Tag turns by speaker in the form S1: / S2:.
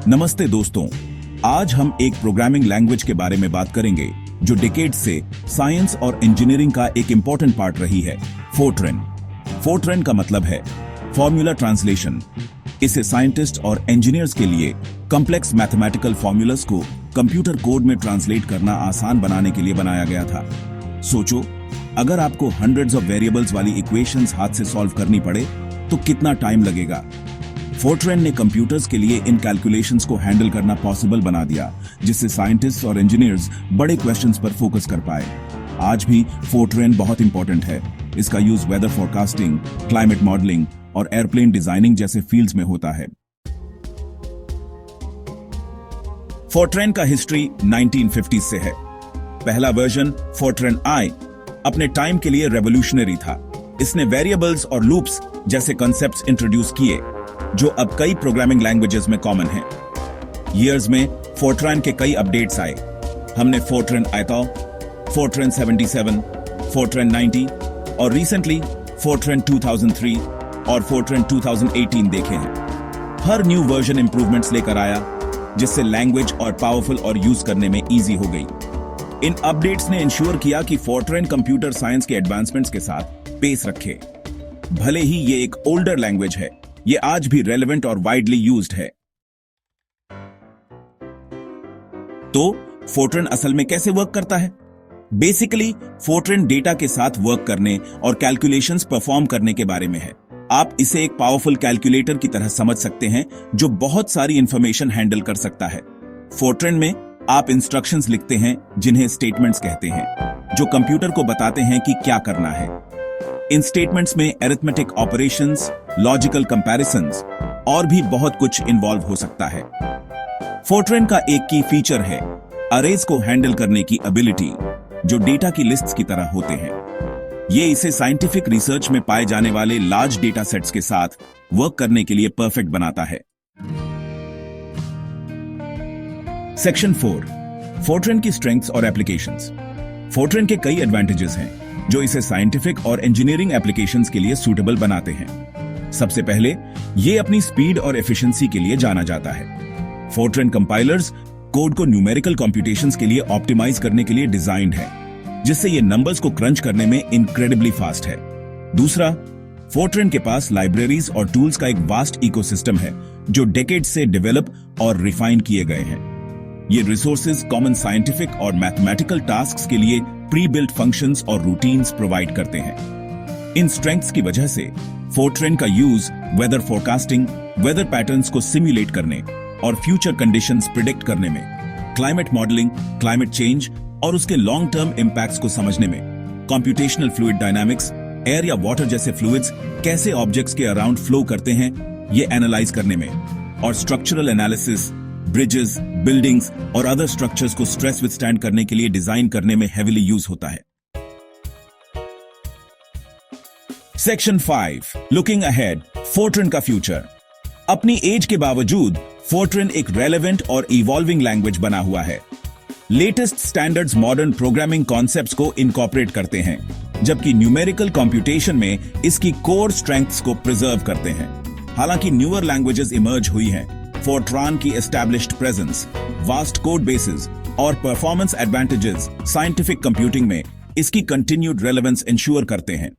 S1: नमस्ते दोस्तों, आज हम एक प्रोग्रामिंग लैंग्वेज के बारे में बात करेंगे जो डिकेड से साइंस और इंजीनियरिंग का एक इंपॉर्टेंट पार्ट रही है, फोर्ट्रन। फोर्ट्रन का मतलब है फॉर्मूला ट्रांसलेशन। इसे साइंटिस्ट और इंजीनियर्स के लिए कॉम्प्लेक्स मैथमेटिकल फॉर्मूलास को कंप्यूटर कोड में ट्रांसलेट करना आसान बनाने के लिए बनाया गया था। सोचो, अगर आपको हंड्रेड्स ऑफ वेरिएबल्स वाली इक्वेशंस हाथ से सॉल्व करनी पड़े तो कितना टाइम लगेगा। फोर्ट्रन ने कंप्यूटर्स के लिए इन कैलकुलेशंस को हैंडल करना पॉसिबल बना दिया, जिससे साइंटिस्ट्स और इंजीनियर्स बड़े क्वेश्चंस पर फोकस कर पाए। आज भी फोर्ट्रन बहुत इंपॉर्टेंट है। इसका use weather forecasting, climate modelling और एयरप्लेन डिजाइनिंग जैसे फील्ड्स में होता है। फोर्ट्रन का हिस्ट्री 1950 से है। पहला वर्जन फोर्ट्रन आई अपने टाइम के लिए रेवोल्यूशनरी था। इसने वेरिएबल्स और लूप्स जैसे कॉन्सेप्ट्स इंट्रोड्यूस किए जो अब कई प्रोग्रामिंग लैंग्वेजेस में कॉमन हैं। ईयर्स में फोर्ट्रन के कई अपडेट्स आए। हमने फोर्ट्रन आइथो, फोर्ट्रन 77, फोर्ट्रन 90 और रिसेंटली फोर्ट्रन 2003 और फोर्ट्रन 2018 देखे हैं। हर न्यू वर्जन इंप्रूवमेंट्स लेकर आया, जिससे लैंग्वेज और पावरफुल और यूज करने में इजी हो गई। इन अपडेट्स ने इंश्योर किया कि फोर्ट्रन कंप्यूटर साइंस के एडवांसमेंट्स के साथ पेस रखे। भले ही ये एक ओल्डर लैंग्वेज है, ये आज भी रेलेवेंट और वाइडली यूज्ड है। तो फोर्ट्रन असल में कैसे वर्क करता है? बेसिकली फोर्ट्रन डेटा के साथ वर्क करने और कैलकुलेशंस परफॉर्म करने के बारे में है। आप इसे एक पावरफुल कैलकुलेटर की तरह समझ सकते हैं जो बहुत सारी इंफॉर्मेशन हैंडल कर सकता है। फोर्ट्रन में आप इंस्ट्रक्शंस लिखते हैं जिन्हें स्टेटमेंट्स कहते हैं, जो कंप्यूटर को बताते हैं कि क्या करना है। इन स्टेटमेंट्स में अरिथमेटिक ऑपरेशंस, लॉजिकल कंपैरिजंस और भी बहुत कुछ इन्वॉल्व हो सकता है। फोर्ट्रन का एक की फीचर है अरेज को हैंडल करने की एबिलिटी, जो डेटा की लिस्ट्स की तरह होते हैं। ये इसे साइंटिफिक रिसर्च में पाए जाने वाले लार्ज डेटा सेट्स के साथ वर्क करने के लिए परफेक्ट बनाता है। सेक्शन 4, फोर्ट्रन की स्ट्रेंथ्स और एप्लीकेशंस। फोर्ट्रन के कई एडवांटेजेस हैं जो इसे साइंटिफिक और इंजीनियरिंग एप्लीकेशंस के लिए सूटेबल बनाते हैं। सबसे पहले, ये अपनी स्पीड और एफिशिएंसी के लिए जाना जाता है। फोर्ट्रन कंपाइलर्स कोड को न्यूमेरिकल कंप्यूटेशंस के लिए ऑप्टिमाइज करने के लिए डिजाइन्ड है, जिससे ये नंबर्स को क्रंच करने में इनक्रेडिबली फास्ट है। दूसरा, फोर्ट्रन के पास लाइब्रेरीज और टूल्स का एक वास्ट इकोसिस्टम है जो डेकेड्स से डेवलप और रिफाइन किए गए हैं। ये रिसोर्सेज कॉमन साइंटिफिक और मैथमेटिकल टास्क्स के लिए प्री बिल्ट फंक्शंस और रूटीन्स प्रोवाइड करते हैं। इन स्ट्रेंथ्स की वजह से फोर्ट्रन का use weather forecasting, weather patterns को सिमुलेट करने और फ्यूचर कंडीशंस प्रिडिक्ट करने में, क्लाइमेट मॉडलिंग, क्लाइमेट चेंज और उसके लॉन्ग टर्म इंपैक्ट्स को समझने में, कंप्यूटेशनल फ्लूइड डायनामिक्स, एयर या वाटर जैसे फ्लूइड्स कैसे ऑब्जेक्ट्स के अराउंड फ्लो करते हैं, ये एनालाइज करने में, और स्ट्रक्चरल एनालिसिस, ब्रिजेस, बिल्डिंग्स और अदर स्ट्रक्चर्स को स्ट्रेस विथस्टैंड करने के लिए डिजाइन करने में हेवीली यूज होता है। सेक्शन 5, लुकिंग अहेड, फोर्ट्रन का फ्यूचर। अपनी एज के बावजूद फोर्ट्रन एक रेलेवेंट और इवॉल्विंग लैंग्वेज बना हुआ है। Latest standards modern programming concepts को इनकॉर्पोरेट करते हैं, जबकि न्यूमेरिकल कंप्यूटेशन में इसकी कोर स्ट्रेंथ्स को प्रिजर्व करते हैं। हालांकि न्यूअर लैंग्वेजेस इमर्ज हुई हैं, फोर्ट्रन की established presence, vast code bases और परफॉर्मेंस एडवांटेजेस साइंटिफिक कंप्यूटिंग में इसकी कंटिन्यूड रेलेवेंस इंश्योर करते हैं।